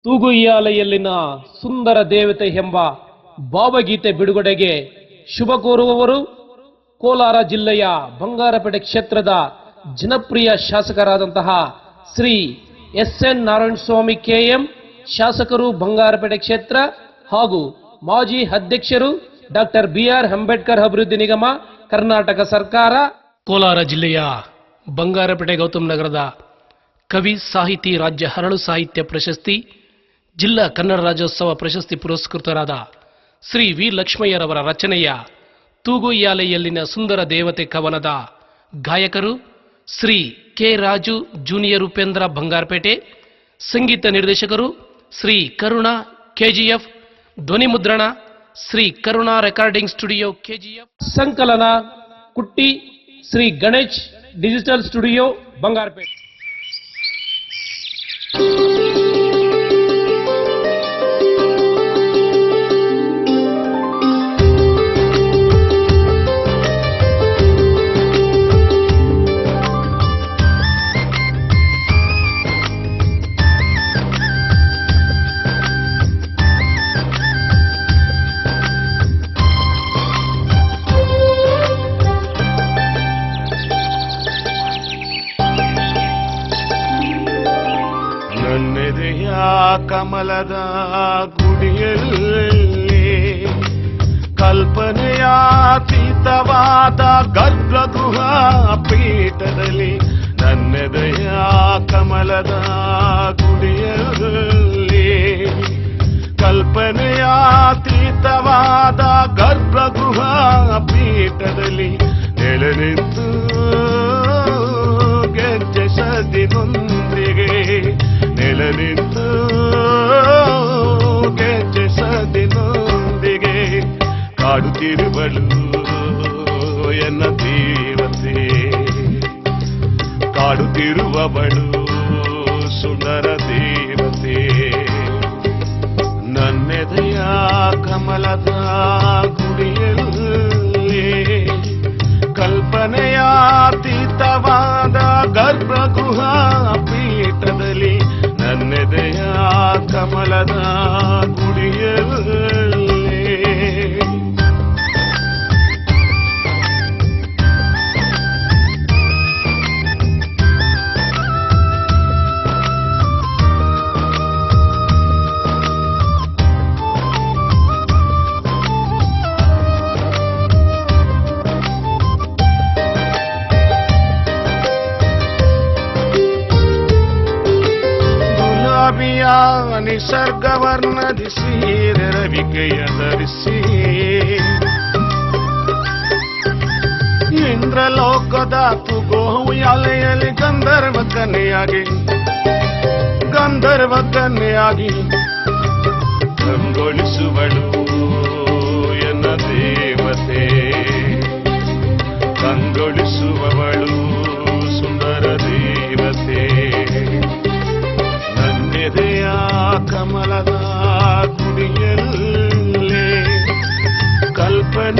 ತೂಗುಯ್ಯಾಲೆಯಲ್ಲಿನ ಸುಂದರ ದೇವತೆ ಎಂಬ ಭಾವಗೀತೆ ಬಿಡುಗಡೆಗೆ ಶುಭ ಕೋರುವವರು ಕೋಲಾರ ಜಿಲ್ಲೆಯ ಬಂಗಾರಪೇಟೆ ಕ್ಷೇತ್ರದ ಜನಪ್ರಿಯ ಶಾಸಕರಾದಂತಹ ಶ್ರೀ ಎಸ್.ಎನ್. ನಾರಾಯಣಸ್ವಾಮಿ ಕೆ.ಎಂ. ಶಾಸಕರು ಬಂಗಾರಪೇಟೆ ಕ್ಷೇತ್ರ ಹಾಗೂ ಮಾಜಿ ಅಧ್ಯಕ್ಷರು ಡಾಕ್ಟರ್ ಬಿ.ಆರ್. ಅಂಬೇಡ್ಕರ್ ಅಭಿವೃದ್ಧಿ ನಿಗಮ ಕರ್ನಾಟಕ ಸರ್ಕಾರ. ಕೋಲಾರ ಜಿಲ್ಲೆಯ ಬಂಗಾರಪೇಟೆ ಗೌತಮ್ ನಗರದ ಕವಿ ಸಾಹಿತಿ ರಾಜ್ಯ ಹರಳು ಸಾಹಿತ್ಯ ಪ್ರಶಸ್ತಿ, ಜಿಲ್ಲಾ ಕನ್ನಡ ರಾಜ್ಯೋತ್ಸವ ಪ್ರಶಸ್ತಿ ಪುರಸ್ಕೃತರಾದ ಶ್ರೀ ವಿ. ಲಕ್ಷ್ಮಯ್ಯರವರ ರಚನೆಯ ತೂಗುಯ್ಯಾಲೆಯಲ್ಲಿನ ಸುಂದರ ದೇವತೆ ಕವನದ ಗಾಯಕರು ಶ್ರೀ ಕೆ. ರಾಜು ಜೂನಿಯರ್ ಉಪೇಂದ್ರ ಬಂಗಾರಪೇಟೆ, ಸಂಗೀತ ನಿರ್ದೇಶಕರು ಶ್ರೀ ಕರುಣಾ ಕೆಜಿಎಫ್, ಧ್ವನಿ ಮುದ್ರಣ ಶ್ರೀ ಕರುಣಾ ರೆಕಾರ್ಡಿಂಗ್ ಸ್ಟುಡಿಯೋ ಕೆಜಿಎಫ್, ಸಂಕಲನ ಕುಟ್ಟಿ ಶ್ರೀ ಗಣೇಶ್ ಡಿಜಿಟಲ್ ಸ್ಟುಡಿಯೋ ಬಂಗಾರಪೇಟೆ. ನನ್ನೆದೆಯ ಕಮಲದ ಗುಡಿಯಲ್ಲಿ ಕಲ್ಪನೆಯಾತೀತವಾದ ಗರ್ಭಗೃಹ ಪೀಠದಲ್ಲಿ, ನನ್ನೆದೆಯ ಕಮಲದ ಗುಡಿಯಲ್ಲಿ ಕಲ್ಪನೆಯಾತೀತವಾದ ಗರ್ಭಗೃಹ ಪೀಠದಲ್ಲಿ ನೆಲೆ ನಿಂತು ಗೆಜ್ಜೆ ಸದಿನೊಂದಿಗೆ ನೆಲೆ ನಿಂತು ಗೆಜ್ಜೆ ಸದಿನೊಂದಿಗೆ ಕಾಡುತ್ತಿರುವಳು ಎನ್ನ ದೇವತೆ, ಕಾಡುತ್ತಿರುವವಳು ಸುಂದರ ದೇವತೆ. ನನ್ನೆದೆಯ ಕಮಲದ ಗುಡಿಯಲ್ಲಿ ಕಲ್ಪನೆಯಾತೀತವಾದ ಗರ್ಭಗೃಹ ಪೀಠದಲ್ಲಿ, ನನ್ನೆದೆಯ ಕಮಲದ ಗುಡಿಯಲ್ಲಿ. ನಿಸರ್ಗವರ್ಣದಿ ಸೀರೆ ರವಿಕೆಯ ಧರಿಸಿ ಇಂದ್ರಲೋಕದ ತೂಗುಯ್ಯಾಲೆಯಲ್ಲಿ ಗಂಧರ್ವ ಕನ್ಯೆಯಾಗಿ ಕಂಗೊಳಿಸುವಳು ಎನ್ನ ದೇವತೆ, ಕಂಗೊಳಿಸುವವಳು ಸುಂದರ ದೇವತೆ. ನನ್ನೆದೆಯ ಕಮಲದ ಗುಡಿಯಲ್ಲಿ ಕಲ್ಪನೆಯಾತೀತವಾದ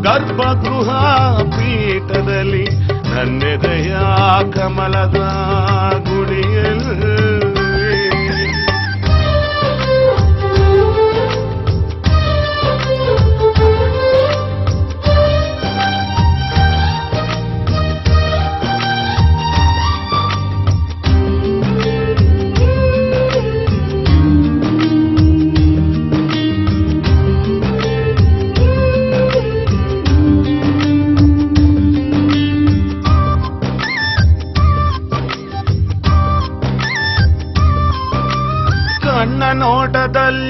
ಗರ್ಭಗೃಹ ಪೀಠದಲ್ಲಿ, ನನ್ನೆದೆಯ ಕಮಲದ ಗುಡಿಯಲ್ಲಿ. ಕಣ್ಣ ನೋಟದಲ್ಲಡಗಿದ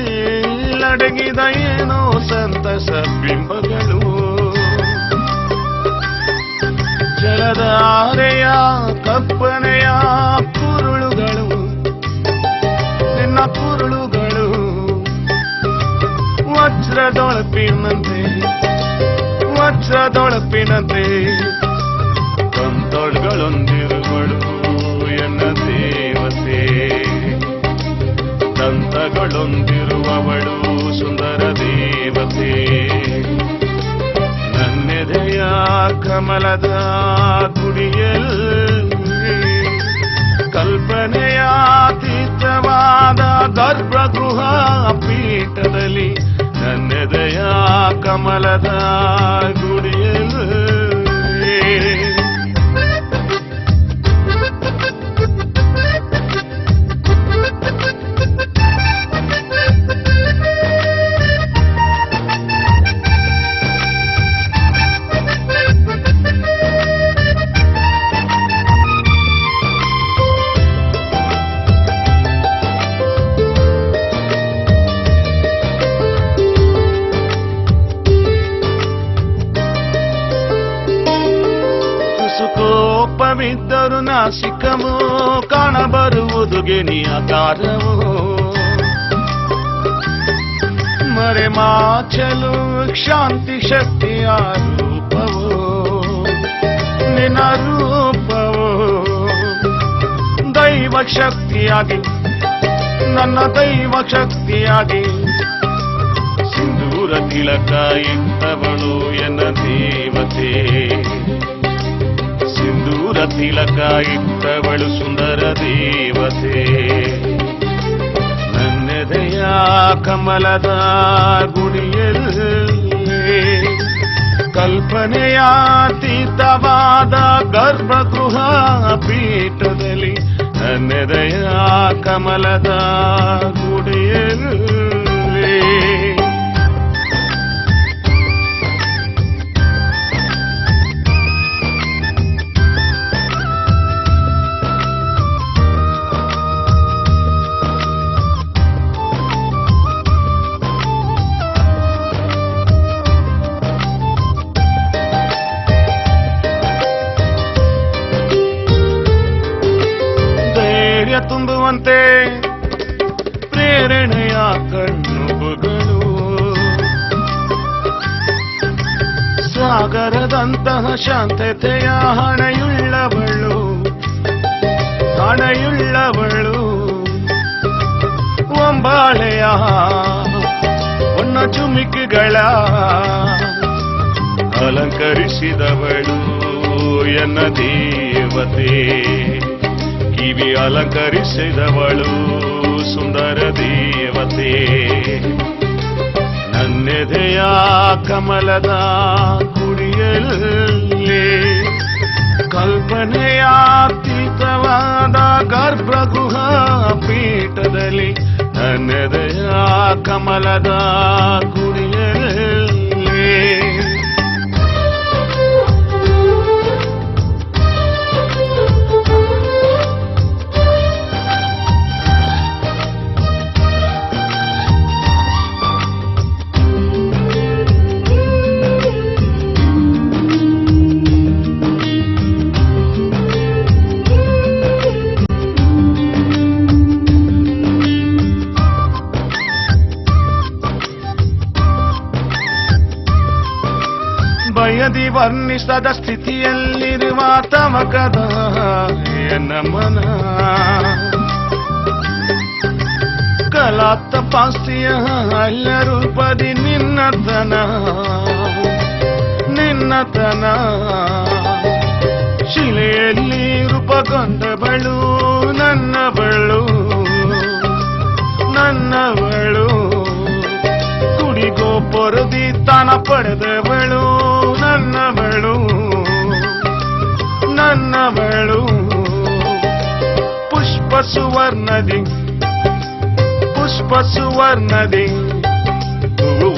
ಏನೋ ಸಂತಸ ಬಿಂಬಗಳು, ಜಲಧಾರೆಯ ಕಪ್ಪನೆಯ ಕುರುಳುಗಳು, ನಿನ್ನ ಕುರುಳುಗಳು ವಜ್ರದೊಳಪಿನಂತೆ ಕಂತೊಳ್ಗಳೊಂದಿರುವಳು ಎನ್ನ ದೇವತೆ, ದಂತಗಳೊಂದಿರುವವಳು ಸುಂದರ ದೇವತೆ. ನನ್ನೆದೆಯ ಕಮಲದ ಗುಡಿಯಲ್ಲಿ ಕಲ್ಪನೆಯಾತಿ ಕಮಲದ ಗುಡಿಯಲ್ಲಿ ಕೋಪವಿದ್ದರು ನಾಸಿಕವೋ ಕಾಣಬರುವುದು ಗೆಣಿಯ ತಾರವೋ ಮರೆಮಾಚಲು ಶಾಂತಿ ಶಕ್ತಿಯ ರೂಪವೋ ನಿನ್ನ ರೂಪವೋ ದೈವ ಶಕ್ತಿಯಾಗಿ ನನ್ನ ದೈವ ಶಕ್ತಿಯಾಗಿ ಸಿಂಧೂರ ತಿಲಕ ಇಟ್ಟವಳು ಎನ್ನ ದೇವತೆ ಸಿಂಧೂರ ತಿಲಕ ಇಟ್ಟವಳು ಸುಂದರ ದೇವತೆ ನನ್ನೆದೆಯ ಕಮಲದ ಗುಡಿಯಲ್ಲಿ ಕಲ್ಪನೆಯಾತೀತವಾದ ಗರ್ಭಗೃಹ ಪೀಠದಲ್ಲಿ ನನ್ನೆದೆಯ ಕಮಲದ ಗುಡಿಯಲ್ಲಿ ತುಂಬುವಂತೆ ಪ್ರೇರಣೆಯ ಕಣ್ಣುಗಳು ಸಾಗರದಂತಹ ಶಾಂತತೆಯ ಹಣೆಯುಳ್ಳವಳು ಒಂಬಾಳೆಯ ಒನ್ನ ಚುಮಿಕೆಗಳ ಅಲಂಕರಿಸಿದವಳು ಎನ್ನ ದೇವತೆ ಕಿವಿ ಅಲಂಕರಿಸಿದವಳು ಸುಂದರ ದೇವತೆ ನನ್ನೆದೆಯ ಕಮಲದ ಗುಡಿಯಲ್ಲಿ ಕಲ್ಪನೆಯಾತೀತವಾದ ಗರ್ಭಗೃಹ ಪೀಠದಲ್ಲಿ ನನ್ನೆದೆಯ ಕಮಲದ ಗುಡಿಯಲ್ಲಿ ಬಯದಿ ವರ್ಣಿಸದ ಸ್ಥಿತಿಯಲ್ಲಿರುವ ತಮಕದ ಎನ್ನ ಮನ ಕಲಾತ್ತಪಾಸ್ತಿಯ ಅಲ್ಲ ರೂಪದಿ ನಿನ್ನತನ ಶಿಲೆಯಲ್ಲಿ ರೂಪಗೊಂಡವಳು ನನ್ನವಳು ಕುಡಿಗೋ ಪೊರದಿ ತಾನ ಪಡೆದವಳು ನನ್ನವಳು ಪುಷ್ಪ ಸುವರ್ಣದಿ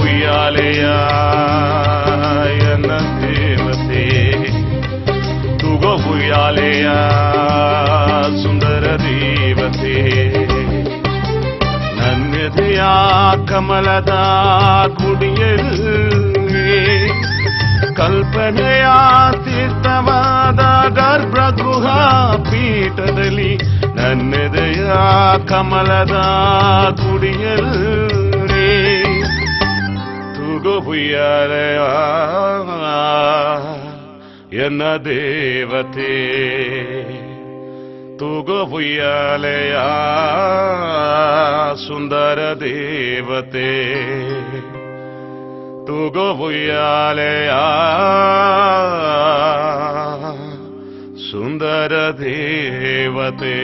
ಉಯ್ಯಾಲೆಯ ಎನ್ನ ದೇವತೆ ತುಗೋ ಉಯ್ಯಾಲೆಯ ಸುಂದರ ದೇವತೆ ನನ್ನೆದೆಯ ಕಮಲದ ಗುಡಿಯಲ್ಲಿ ಕಲ್ಪನೆಯಾತೀತವಾದ ಗರ್ಭಗೃಹ ಪೀಠದಲ್ಲಿ ನನ್ನೆದೆಯ ಕಮಲದ ಗುಡಿಯಲ್ಲಿ ತುಗೋ ಉಯ್ಯಾಲೆಯ ಎನ್ನ ದೇವತೆ ತುಗೋ ಉಯ್ಯಾಲೆಯ ಸುಂದರ ದೇವತೆ ತುಗೋ ಉಯ್ಯಾಲೆಯ ಸುಂದರ ದೇವತೆ